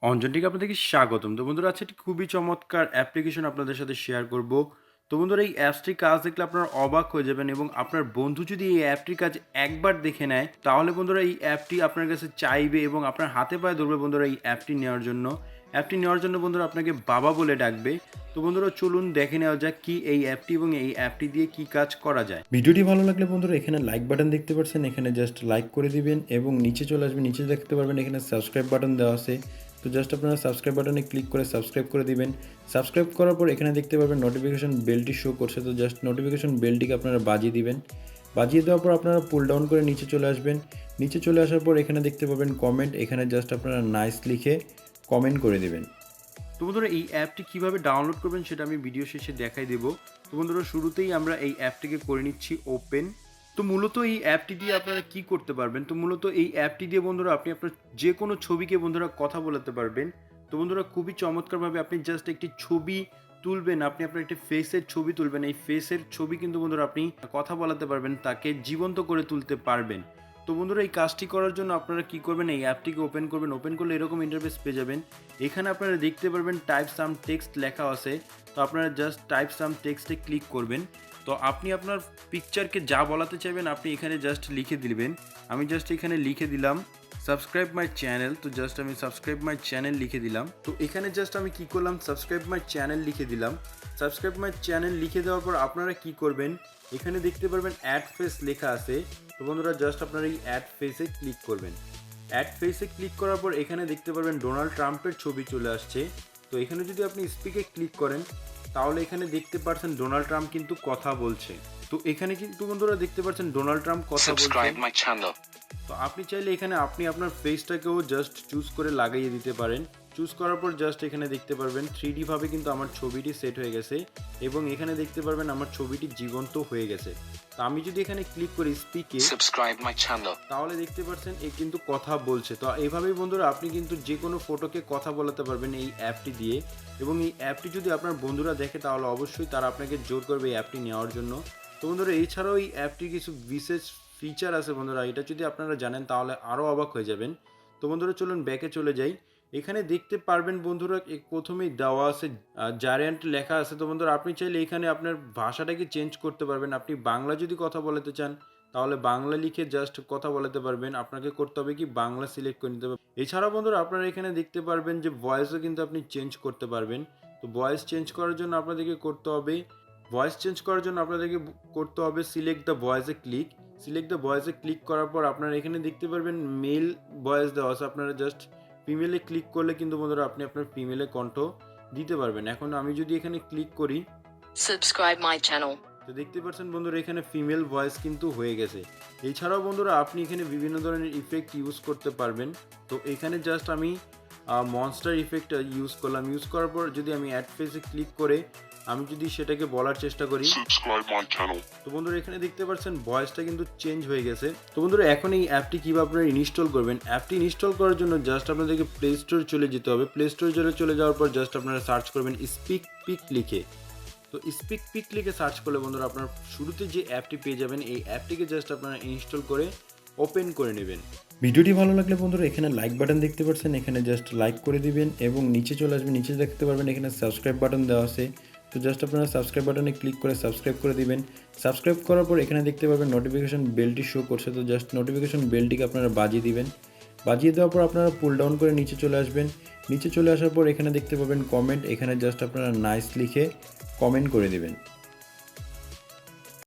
অঞ্জনটিক আপনাদেরকে স্বাগতম। তো বন্ধুরা, আছে একটি খুবই চমৎকার অ্যাপ্লিকেশন আপনাদের সাথে শেয়ার করব। তো বন্ধুরা, এই অ্যাপসটির কাজ দেখলে আপনারা অবাক হয়ে যাবেন এবং আপনার বন্ধু যদি এই অ্যাপটির কাজ একবার দেখে নেয়, তাহলে বন্ধুরা এই অ্যাপটি আপনার কাছে চাইবে এবং আপনার হাতে পায়ে ধরবে বন্ধুরা এই অ্যাপটি নেওয়ার জন্য। অ্যাপটি নেওয়ার জন্য বন্ধুরা আপনাকে বাবা বলে ডাকবে। তো বন্ধুরা, চলুন দেখে নেওয়া যাক কি এই অ্যাপটি এবং এই অ্যাপটি দিয়ে কি কাজ করা যায়। ভিডিওটি ভালো লাগলে বন্ধুরা এখানে লাইক বাটন দেখতে পাচ্ছেন, এখানে জাস্ট লাইক করে দিবেন এবং নিচে চলে আসবেন, নিচে দেখতে পারবেন এখানে সাবস্ক্রাইব বাটন দেওয়া আছে। তো জাস্ট আপনারা সাবস্ক্রাইব বাটনে ক্লিক করে সাবস্ক্রাইব করে দিবেন। সাবস্ক্রাইব করার পর এখানে দেখতে পারবেন নোটিফিকেশন বেলটি শো করছে, তো জাস্ট নোটিফিকেশন বেলটিকে আপনারা বাজিয়ে দিবেন। বাজিয়ে দেওয়ার পর আপনারা পুল ডাউন করে নিচে চলে আসবেন। নিচে চলে আসার পর এখানে দেখতে পাবেন কমেন্ট, এখানে জাস্ট আপনারা নাইস লিখে কমেন্ট করে দিবেন। তো বন্ধুরা, এই অ্যাপটি কীভাবে ডাউনলোড করবেন সেটা আমি ভিডিও শেষে দেখাই দেবো। তো বন্ধুরা, শুরুতেই আমরা এই অ্যাপটিকে করে নিচ্ছি ওপেন। তো মূলত এই অ্যাপটি দিয়ে আপনারা কি করতে পারবেন, তো মূলত এই অ্যাপটি দিয়ে বন্ধুরা আপনি আপনার যে কোনো ছবিকে বন্ধুরা কথা বলাতে পারবেন। তো বন্ধুরা, খুবই চমৎকারভাবে আপনি জাস্ট একটি ছবি তুলবেন, আপনি আপনার একটি ফেসের ছবি তুলবেন, এই ফেসের ছবি কিন্তু বন্ধুরা আপনি কথা বলাতে পারবেন, তাকে জীবন্ত করে তুলতে পারবেন। তো বন্ধুরা, এই কাজটি করার জন্য আপনারা কি করবেন, এই অ্যাপটিকে ওপেন করবেন। ওপেন করলে এরকম ইন্টারফেস পেয়ে যাবেন। এখানে আপনারা দেখতে পারবেন টাইপ সাম টেক্সট লেখা আছে। তো আপনারা জাস্ট টাইপ সাম টেক্সটে ক্লিক করবেন। তো আপনি আপনার পিকচারকে যা বলাতে চাইবেন আপনি এখানে জাস্ট লিখে দিবেন। আমি জাস্ট এখানে লিখে দিলাম সাবস্ক্রাইব মাই চ্যানেল। তো জাস্ট আমি সাবস্ক্রাইব মাই চ্যানেল লিখে দিলাম। তো এখানে জাস্ট আমি কি করলাম, সাবস্ক্রাইব মাই চ্যানেল লিখে দিলাম। সাবস্ক্রাইব মাই চ্যানেল লিখে দেওয়ার পর আপনারা কি করবেন, এখানে দেখতে পারবেন অ্যাড ফেস লেখা আছে। তো বন্ধুরা, জাস্ট আপনারা এই অ্যাড ফেসে ক্লিক করবেন। অ্যাড ফেসে ক্লিক করার পর এখানে দেখতে পারবেন ডোনাল্ড ট্রাম্পের ছবি চলে আসছে। তো এখানে যদি আপনি স্পিকে ক্লিক করেন, তাহলে এখানে দেখতে পাচ্ছেন ডোনাল্ড ট্রাম্প কিন্তু কথা বলছে। তো এখানে কিন্তু বন্ধুরা দেখতে পাচ্ছেন ডোনাল্ড ট্রাম্প কথা বলছে। তো আপনি চাইলে এখানে আপনি আপনার ফেসটাকেও জাস্ট চুজ করে লাগিয়ে দিতে পারেন। চুজ করার পর জাস্ট এখানে দেখতে পারবেন 3D ভাবে কিন্তু আমার ছবিটি সেট হয়ে গেছে এবং এখানে দেখতে পারবেন আমার ছবিটি জীবন্ত হয়ে গেছে। তো আমি যদি এখানে ক্লিক করি স্পিকে, সাবস্ক্রাইব মাই চ্যানেল, তাহলে দেখতে পাচ্ছেন এ কিন্তু কথা বলছে। তো এইভাবেই বন্ধুরা আপনি কিন্তু যে কোনো ফটোকে কথা বলাতে পারবেন এই অ্যাপটি দিয়ে। এবং এই অ্যাপটি যদি আপনার বন্ধুরা দেখে তাহলে অবশ্যই তারা আপনাকে জোর করবে এই অ্যাপটি নেওয়ার জন্য। তো বন্ধুরা, এছাড়াও এই অ্যাপটির কিছু বিশেষ ফিচার আছে বন্ধুরা, এটা যদি আপনারা জানেন তাহলে আরও অবাক হয়ে যাবেন। তো বন্ধুরা, চলুন ব্যাকে চলে যাই। এখানে দেখতে পারবেন বন্ধুরা প্রথমেই দেওয়া আছে জায়ান্ট লেখা আছে। তো বন্ধুরা, আপনি চাইলে এখানে আপনার ভাষাটাকে চেঞ্জ করতে পারবেন। আপনি বাংলা যদি কথা বলাতে চান তাহলে বাংলা লিখে জাস্ট কথা বলাতে পারবেন। আপনাকে করতে হবে কি বাংলা সিলেক্ট করে নিতে হবে। এছাড়াও বন্ধুরা আপনারা এখানে দেখতে পারবেন যে ভয়েসও কিন্তু আপনি চেঞ্জ করতে পারবেন। তো ভয়েস চেঞ্জ করার জন্য আপনাদেরকে করতে হবে সিলেক্ট দ্য ভয়েসে ক্লিক। সিলেক্ট দ্য ভয়েসে ক্লিক করার পর আপনারা এখানে দেখতে পারবেন মেল ভয়েস দেওয়া আছে। আপনারা জাস্ট ফিমেলে ক্লিক করলে কিন্তু বন্ধুরা আপনি আপনার ফিমেলে কণ্ঠ দিতে পারবেন। এখন আমি যদি এখানে ক্লিক করি সাবস্ক্রাইব মাই চ্যানেল, তো দেখতে পাচ্ছেন বন্ধুরা এখানে ফিমেল ভয়েস কিন্তু হয়ে গেছে। এছাড়াও বন্ধুরা আপনি এখানে বিভিন্ন ধরনের ইফেক্ট ইউজ করতে পারবেন। তো এখানে জাস্ট আমি মনস্টার ইফেক্ট ইউজ করলাম। ইউজ করার পর যদি আমি অ্যাড ফেসে ক্লিক করে আমি যদি সেটাকে বলার চেষ্টা করি তো বন্ধুরা এখানে দেখতে পাচ্ছেন ভয়েসটা কিন্তু চেঞ্জ হয়ে গেছে। তো বন্ধুরা, এখন এই অ্যাপটি কীভাবে আপনারা ইনস্টল করবেন, অ্যাপটি ইনস্টল করার জন্য জাস্ট আপনাদেরকে প্লে স্টোর চলে যেতে হবে। প্লে স্টোরে চলে যাওয়ার পর জাস্ট আপনারা সার্চ করবেন স্পিক পিক লিখে। তো স্পিক পিক লিখে সার্চ করলে বন্ধুরা আপনার শুরুতে যে অ্যাপটি পেয়ে যাবেন, এই অ্যাপটিকে জাস্ট আপনারা ইনস্টল করে ওপেন করে নেবেন। ভিডিওটি ভালো লাগলে বন্ধুরা এখানে লাইক বাটন দেখতে পাচ্ছেন, এখানে জাস্ট লাইক করে দিবেন এবং নিচে চলে আসবেন, নিচে দেখতে পারবেন এখানে সাবস্ক্রাইব বাটন দেওয়া আছে। তো জাস্ট আপনারা সাবস্ক্রাইব বাটনে ক্লিক করে সাবস্ক্রাইব করে দিবেন। সাবস্ক্রাইব করার পর এখানে দেখতে পাবেন নোটিফিকেশন বেলটি শো করছে, তো জাস্ট নোটিফিকেশন বেলটিকে আপনারা বাজিয়ে দিবেন। বাজিয়ে দেওয়ার পর আপনারা পুল ডাউন করে নিচে চলে আসবেন। নিচে চলে আসার পর এখানে দেখতে পাবেন কমেন্ট, এখানে জাস্ট আপনারা নাইস লিখে কমেন্ট করে দিবেন।